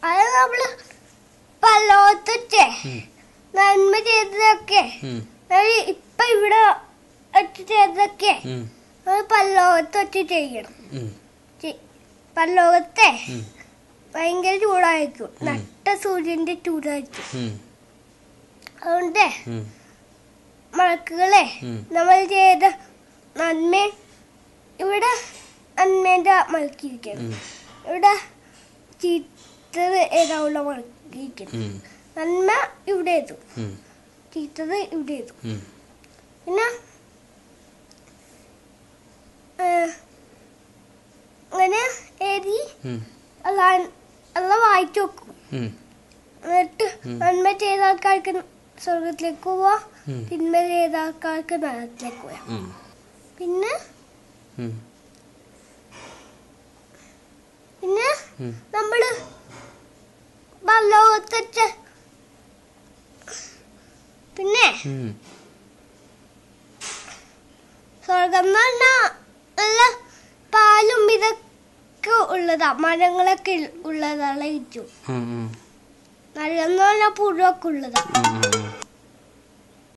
അത് നമ്മള് പലോത്തൊക്കെ നന്മ ചെയ്തതൊക്കെ ഇപ്പൊ ഇവിടെ ചെയ്തതൊക്കെ പല്ലോകത്തൊക്കെ ചെയ്യണം. പല്ലോകത്തെ ഭയങ്കര ചൂടായിരിക്കും, നട്ട സൂര്യന്റെ ചൂടായിരിക്കും. അതുകൊണ്ട് മഴക്കുകളെ നമ്മൾ ചെയ്ത നന്മ ഇവിടെ നന്മേന്റെ മഴക്കിരിക്കണം, ഇവിടെ ചീത്തത് ഏതാവുള്ള മഴക്കിരിക്കണം. നന്മ ഇവിടെ എത്തും, ചീത്തത് ഇവിടെ എത്തും. പിന്നെ അങ്ങനെ എഴുതി അല്ല വായിച്ചു വെക്കും. എന്നിട്ട് നന്മ ചെയ്ത ആൾക്കാർക്ക് സ്വർഗത്തിലേക്ക് പോവാ, തിന്മ ചെയ്ത ആൾക്കാർക്ക് നരകത്തിലേക്ക് പോവാ. പിന്നെ പിന്നെ നമ്മള് പരലോകത്തെ പിന്നെ സ്വർഗം എന്ന് പറഞ്ഞാൽ നല്ല പാലും ഇതൊക്കെ ഉള്ളതാ, മരങ്ങളൊക്കെ ഉള്ളതാണ്. നരകം എന്ന് പറഞ്ഞാൽ പുഴൊക്കെ ഉള്ളതാ.